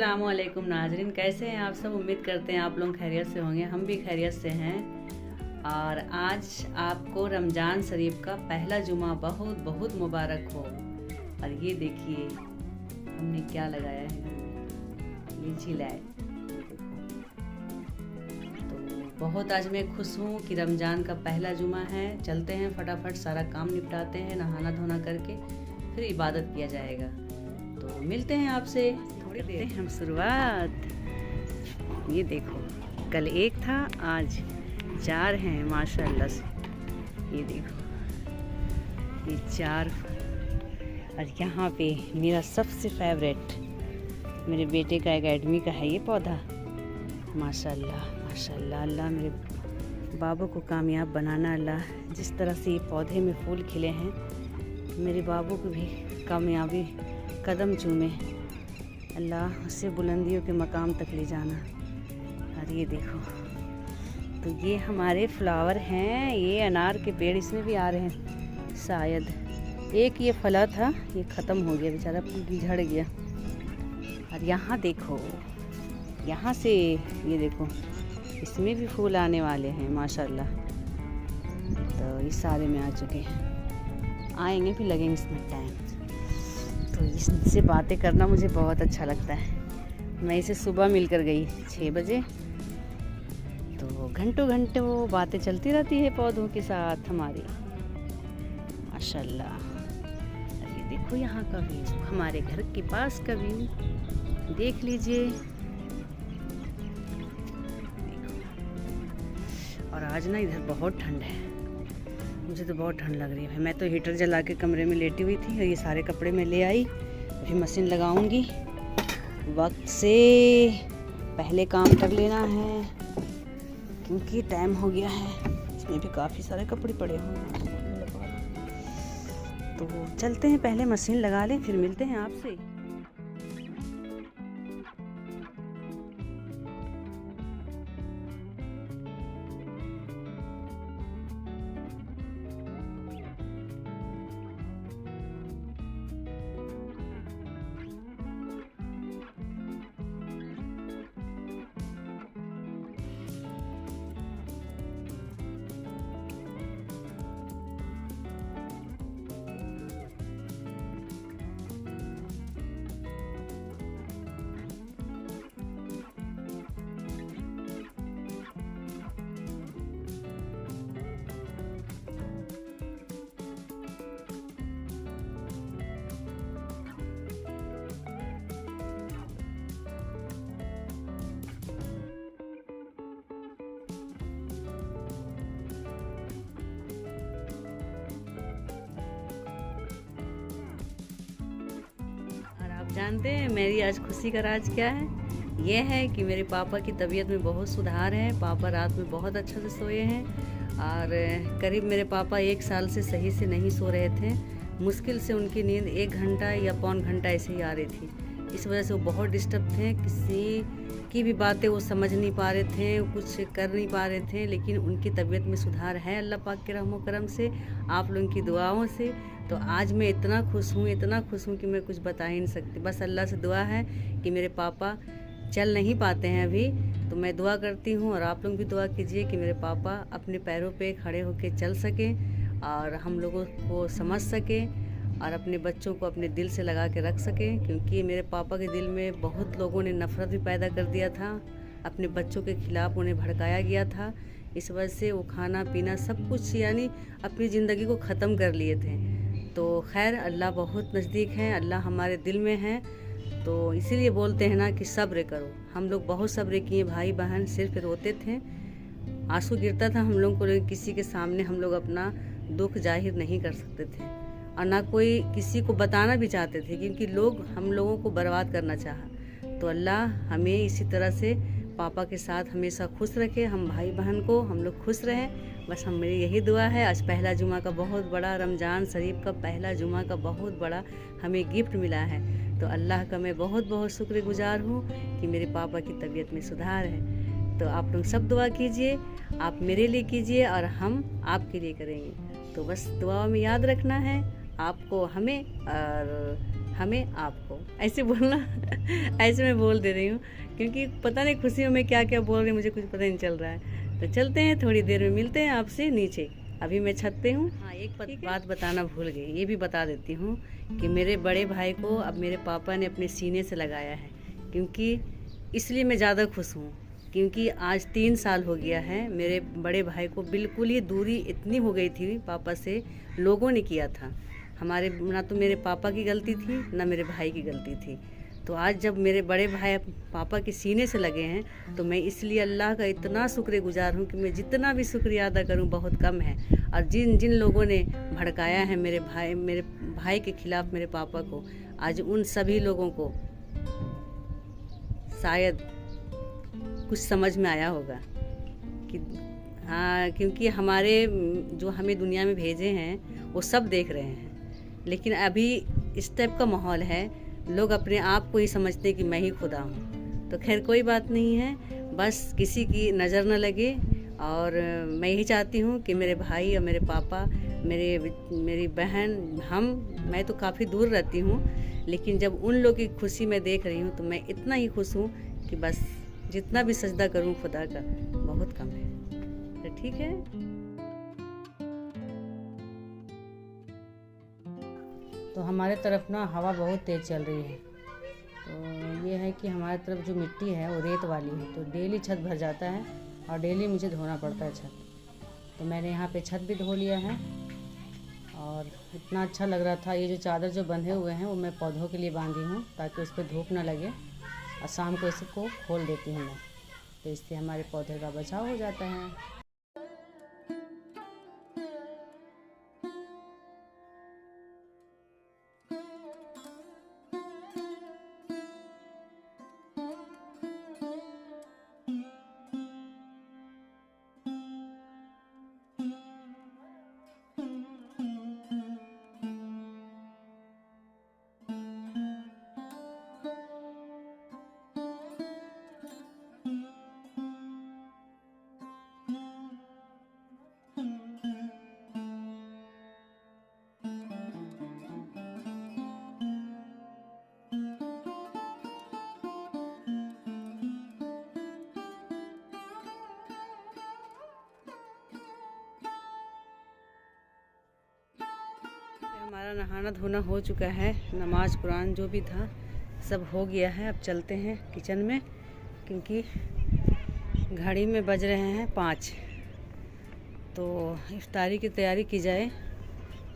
अस्सलामुअलैकुम नाजरीन, कैसे हैं आप सब। उम्मीद करते हैं आप लोग खैरियत से होंगे। हम भी खैरियत से हैं। और आज आपको रमज़ान शरीफ का पहला जुमा बहुत बहुत मुबारक हो। और ये देखिए हमने क्या लगाया है घर में, ये झिलाए। तो बहुत आज मैं खुश हूँ कि रमज़ान का पहला जुमा है। चलते हैं फटाफट सारा काम निपटाते हैं, नहाना धोना करके फिर इबादत किया जाएगा। तो मिलते हैं आपसे थोड़ी देर। हम शुरुआत, ये देखो कल एक था, आज 4 हैं माशाल्लाह से। ये देखो ये 4। और यहाँ पे मेरा सबसे फेवरेट मेरे बेटे का एकेडमी का है ये पौधा। माशाल्लाह माशाल्लाह, अल्लाह मेरे बाबू को कामयाब बनाना। अल्लाह जिस तरह से ये पौधे में फूल खिले हैं, मेरे बाबू को भी कामयाबी कदम चूमे। अल्लाह उससे बुलंदियों के मकाम तक ले जाना। और ये देखो, तो ये हमारे फ्लावर हैं। ये अनार के पेड़ इसमें भी आ रहे हैं शायद। एक ये फला था, ये ख़त्म हो गया बेचारा, झड़ गया। और यहाँ देखो, यहाँ से ये देखो, इसमें भी फूल आने वाले हैं माशाल्लाह। तो ये सारे में आ चुके हैं, आएंगे भी, लगेंगे इसमें टाइम। तो इससे बातें करना मुझे बहुत अच्छा लगता है। मैं इसे सुबह मिलकर गई 6 बजे। तो घंटों घंटे वो बातें चलती रहती है पौधों के साथ हमारी, माशाल्लाह। ये देखो यहाँ का व्यू, हमारे घर के पास का व्यू देख लीजिए। और आज ना इधर बहुत ठंड है, मुझे तो बहुत ठंड लग रही है। मैं तो हीटर जला के कमरे में लेटी हुई थी और ये सारे कपड़े मैं ले आई। अभी मशीन लगाऊंगी, वक्त से पहले काम कर लेना है क्योंकि टाइम हो गया है। इसमें भी काफ़ी सारे कपड़े पड़े हुए हैं। तो चलते हैं, पहले मशीन लगा लें फिर मिलते हैं आपसे। जानते हैं मेरी आज खुशी का राज क्या है? ये है कि मेरे पापा की तबीयत में बहुत सुधार है। पापा रात में बहुत अच्छा से सोए हैं। और करीब मेरे पापा 1 साल से सही से नहीं सो रहे थे। मुश्किल से उनकी नींद 1 घंटा या पौन घंटा ऐसे ही आ रही थी। इस वजह से वो बहुत डिस्टर्ब थे। किसी की भी बातें वो समझ नहीं पा रहे थे, कुछ कर नहीं पा रहे थे। लेकिन उनकी तबीयत में सुधार है अल्लाह पाक के रहमो करम से, आप लोगों की दुआओं से। तो आज मैं इतना खुश हूँ कि मैं कुछ बता ही नहीं सकती। बस अल्लाह से दुआ है कि मेरे पापा चल नहीं पाते हैं अभी, तो मैं दुआ करती हूँ और आप लोग भी दुआ कीजिए कि मेरे पापा अपने पैरों पे खड़े होकर चल सकें और हम लोगों को समझ सकें और अपने बच्चों को अपने दिल से लगा के रख सकें। क्योंकि मेरे पापा के दिल में बहुत लोगों ने नफ़रत भी पैदा कर दिया था, अपने बच्चों के ख़िलाफ़ उन्हें भड़काया गया था। इस वजह से वो खाना पीना सब कुछ यानी अपनी ज़िंदगी को ख़त्म कर लिए थे। तो खैर अल्लाह बहुत नज़दीक है, अल्लाह हमारे दिल में है। तो इसीलिए बोलते हैं ना कि सब्र करो। हम लोग बहुत सब्र किए, भाई बहन सिर्फ रोते थे, आंसू गिरता था हम लोग को, लेकिन किसी के सामने हम लोग अपना दुख जाहिर नहीं कर सकते थे और ना कोई किसी को बताना भी चाहते थे, क्योंकि लोग हम लोगों को बर्बाद करना चाहा। तो अल्लाह हमें इसी तरह से पापा के साथ हमेशा खुश रखे, हम भाई बहन को हम लोग खुश रहें। बस हम मेरी यही दुआ है। आज पहला जुमा का बहुत बड़ा, रमज़ान शरीफ का पहला जुमा का बहुत बड़ा हमें गिफ्ट मिला है। तो अल्लाह का मैं बहुत बहुत शुक्रगुजार हूँ कि मेरे पापा की तबीयत में सुधार है। तो आप लोग सब दुआ कीजिए, आप मेरे लिए कीजिए और हम आपके लिए करेंगे। तो बस दुआ में याद रखना है आपको, हमें और हमें आपको, ऐसे बोलना ऐसे मैं बोल दे रही हूँ क्योंकि पता नहीं खुशियों में क्या क्या बोल रही हूँ, मुझे कुछ पता नहीं चल रहा है। तो चलते हैं, थोड़ी देर में मिलते हैं आपसे नीचे। अभी मैं छत पे हूँ। हाँ, एक बात बताना भूल गई, ये भी बता देती हूँ कि मेरे बड़े भाई को अब मेरे पापा ने अपने सीने से लगाया है, क्योंकि इसलिए मैं ज़्यादा खुश हूँ क्योंकि आज 3 साल हो गया है। मेरे बड़े भाई को बिल्कुल ही दूरी इतनी हो गई थी पापा से, लोगों ने किया था। हमारे ना तो मेरे पापा की गलती थी ना मेरे भाई की गलती थी। तो आज जब मेरे बड़े भाई पापा के सीने से लगे हैं तो मैं इसलिए अल्लाह का इतना शुक्रगुजार हूँ कि मैं जितना भी शुक्रिया अदा करूँ बहुत कम है। और जिन जिन लोगों ने भड़काया है मेरे भाई के खिलाफ़ मेरे पापा को, आज उन सभी लोगों को शायद कुछ समझ में आया होगा कि हाँ, क्योंकि हमारे जो हमें दुनिया में भेजे हैं वो सब देख रहे हैं, लेकिन अभी इस टाइप का माहौल है, लोग अपने आप को ही समझते हैं कि मैं ही खुदा हूँ। तो खैर कोई बात नहीं है, बस किसी की नज़र न लगे। और मैं यही चाहती हूँ कि मेरे भाई और मेरे पापा, मेरी बहन, मैं तो काफ़ी दूर रहती हूँ, लेकिन जब उन लोग की खुशी मैं देख रही हूँ तो मैं इतना ही खुश हूँ कि बस जितना भी सजदा करूँ खुदा का बहुत कम है। तो ठीक है, तो हमारे तरफ ना हवा बहुत तेज़ चल रही है। तो ये है कि हमारे तरफ जो मिट्टी है वो रेत वाली है, तो डेली छत भर जाता है और डेली मुझे धोना पड़ता है छत। तो मैंने यहाँ पे छत भी धो लिया है और इतना अच्छा लग रहा था। ये जो चादर जो बंधे हुए हैं वो मैं पौधों के लिए बांधी हूँ ताकि उस पर धूप ना लगे, और शाम को इसको खोल देती हूँ मैं, तो इससे हमारे पौधे का बचाव हो जाता है। हमारा नहाना धोना हो चुका है, नमाज कुरान जो भी था सब हो गया है। अब चलते हैं किचन में, क्योंकि घड़ी में बज रहे हैं 5, तो इफ्तारी की तैयारी की जाए।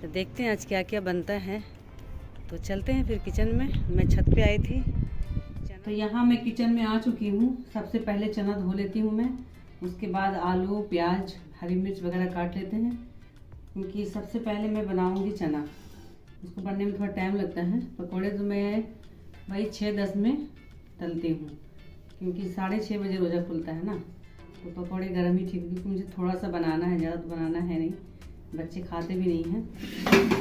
तो देखते हैं आज क्या क्या बनता है। तो चलते हैं फिर किचन में। मैं छत पे आई थी, तो यहाँ मैं किचन में आ चुकी हूँ। सबसे पहले चना धो लेती हूँ मैं, उसके बाद आलू, प्याज, हरी मिर्च वगैरह काट लेते हैं, क्योंकि सबसे पहले मैं बनाऊँगी चना। उसको बनने में थोड़ा टाइम लगता है। पकोड़े तो मैं वही 6-10 में तलती हूँ, क्योंकि 6:30 बजे रोज़ा खुलता है ना, तो पकोड़े गर्म ही ठीक, क्योंकि मुझे थोड़ा सा बनाना है, ज़्यादा तो बनाना है नहीं। बच्चे खाते भी नहीं हैं,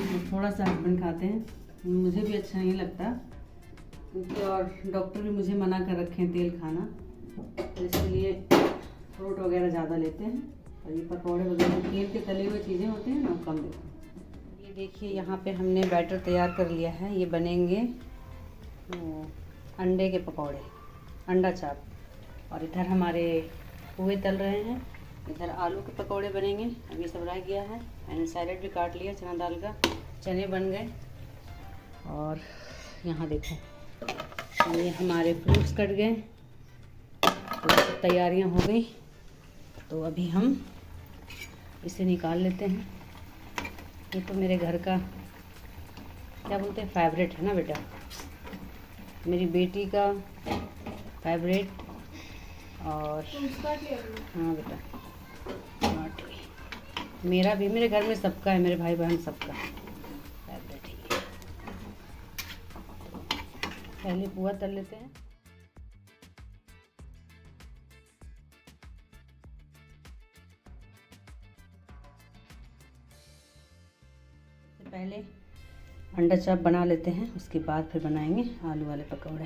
तो थोड़ा सा हस्बैंड खाते हैं, मुझे भी अच्छा नहीं लगता, क्योंकि और डॉक्टर भी मुझे मना कर रखे हैं तेल खाना, तो इसलिए फ्रूट वगैरह ज़्यादा लेते हैं। और ये पकौड़े वगैरह तेल के तले हुए चीज़ें होते हैं ना, कम लेते हैं। ये देखिए यहाँ पे हमने बैटर तैयार कर लिया है। ये बनेंगे अंडे के पकौड़े, अंडा चाप। और इधर हमारे पोहे तल रहे हैं, इधर आलू के पकौड़े बनेंगे। अभी सब रह गया है। मैंने सैलेड भी काट लिया चना दाल का, चने बन गए। और यहाँ देखो ये हमारे फ्रूट्स कट गए, तो तैयारियाँ हो गई। तो अभी हम इसे निकाल लेते हैं। ये तो मेरे घर का क्या बोलते हैं, फेवरेट है ना बेटा, मेरी बेटी का फेवरेट। और हाँ बेटा, मेरा भी, मेरे घर में सबका है, मेरे भाई बहन सबका फेवरेट है। पहले पुआ तल लेते हैं। पहले अंडा चाप बना लेते हैं, उसके बाद फिर बनाएंगे आलू वाले पकौड़े,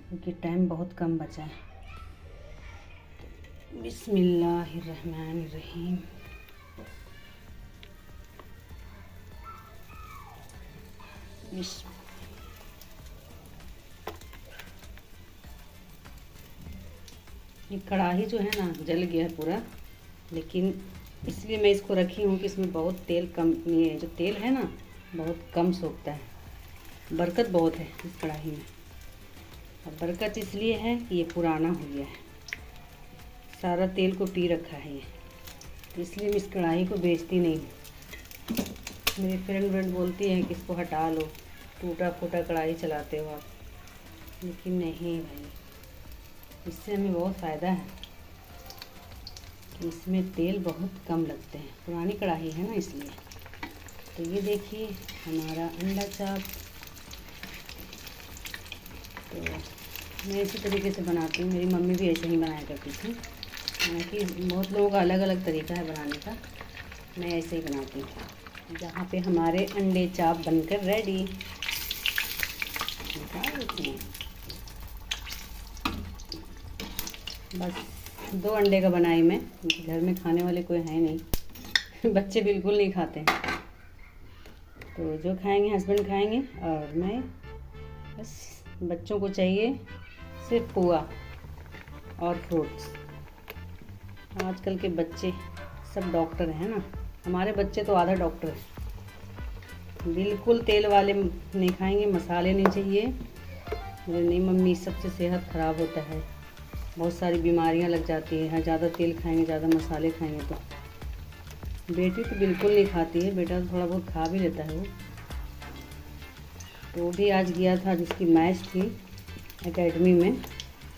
क्योंकि टाइम बहुत कम बचा है। बिस्मिल्लाहिर्रहमानिर्रहीम। ये कढ़ाई जो है ना जल गया है पूरा, लेकिन इसलिए मैं इसको रखी हूँ कि इसमें बहुत तेल कम, ये जो तेल है ना बहुत कम सोखता है, बरकत बहुत है इस कढ़ाई में। और बरकत इसलिए है कि ये पुराना हो गया है, सारा तेल को पी रखा है ये, तो इसलिए मैं इस कढ़ाई को बेचती नहीं हूँ। मेरी फ्रेंड बोलती है कि इसको हटा लो, टूटा फूटा कढ़ाई चलाते हो आप, लेकिन नहीं भाई, इससे हमें बहुत फ़ायदा है कि इसमें तेल बहुत कम लगते हैं, पुरानी कढ़ाई है ना इसलिए। तो ये देखिए हमारा अंडा चाप, तो मैं इसी तरीके से बनाती हूँ, मेरी मम्मी भी ऐसे ही बनाया करती थी, हालांकि बहुत लोगों का अलग अलग तरीका है बनाने का, मैं ऐसे ही बनाती हूँ। जहाँ पे हमारे अंडे चाप बनकर रेडी, बस 2 अंडे का बनाई मैं, क्योंकि घर में खाने वाले कोई है नहीं बच्चे बिल्कुल नहीं खाते हैं, तो जो खाएंगे हस्बैंड खाएंगे, और मैं बस, बच्चों को चाहिए सिर्फ पुआ और फ्रूट्स। आजकल के बच्चे सब डॉक्टर हैं ना, हमारे बच्चे तो आधा डॉक्टर हैं, बिल्कुल तेल वाले नहीं खाएंगे, मसाले नहीं चाहिए, नहीं मम्मी सबसे सेहत ख़राब होता है, बहुत सारी बीमारियां लग जाती हैं, ज़्यादा तेल खाएंगे, ज़्यादा मसाले खाएंगे। तो बेटी तो बिल्कुल नहीं खाती है, बेटा तो थोड़ा बहुत खा भी लेता है वो, तो वो भी आज गया था, जिसकी मैच थी एकेडमी में,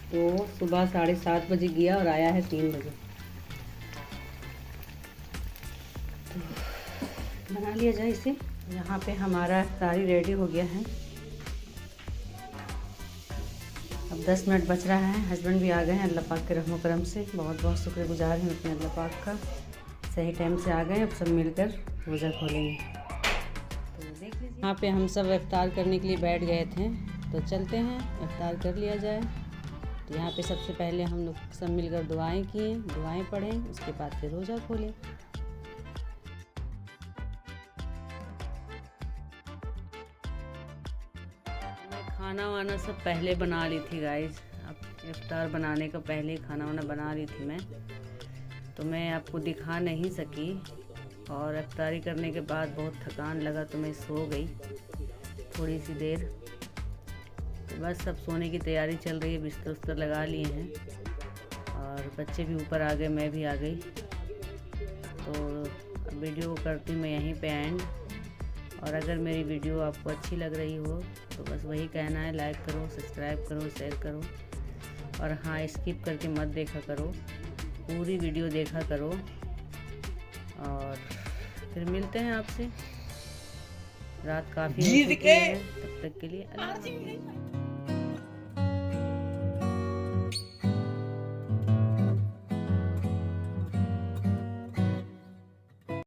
तो सुबह 7:30 बजे गया और आया है 3 बजे। तो बना लिया जाए इसे। यहाँ पे हमारा इफ्तारी रेडी हो गया है, अब 10 मिनट बच रहा है, हस्बैंड भी आ गए हैं, अल्लाह पाक के रहमो करम से बहुत बहुत शुक्रगुजार हैं अपने अल्लाह पाक का, सही टाइम से आ गए, अब सब मिलकर रोज़ा खोलेंगे। तो देख लीजिए, यहाँ पे हम सब इफ्तार करने के लिए बैठ गए थे, तो चलते हैं इफ्तार कर लिया जाए। तो यहाँ पे सबसे पहले हम लोग सब मिलकर दुआएं किए, दुआएं पढ़ें, उसके बाद फिर रोज़ा खोलें। खाना वाना सब पहले बना ली थी गाइस, अब इफ्तार बनाने का पहले खाना वाना बना ली थी मैं, तो मैं आपको दिखा नहीं सकी, और इफ्तारी करने के बाद बहुत थकान लगा तो मैं सो गई थोड़ी सी देर। तो बस अब सोने की तैयारी चल रही है, बिस्तर उस्तर लगा लिए हैं, और बच्चे भी ऊपर आ गए, मैं भी आ गई। तो वीडियो करती मैं यहीं पे एंड, और अगर मेरी वीडियो आपको अच्छी लग रही हो तो बस वही कहना है, लाइक करो, सब्सक्राइब करो, शेयर करो, और हाँ स्किप करके मत देखा करो, पूरी वीडियो देखा करो। और फिर मिलते हैं आपसे, रात काफ़ी हो चुकी है, तब तक के लिए अल्लाह हाफ़िज़।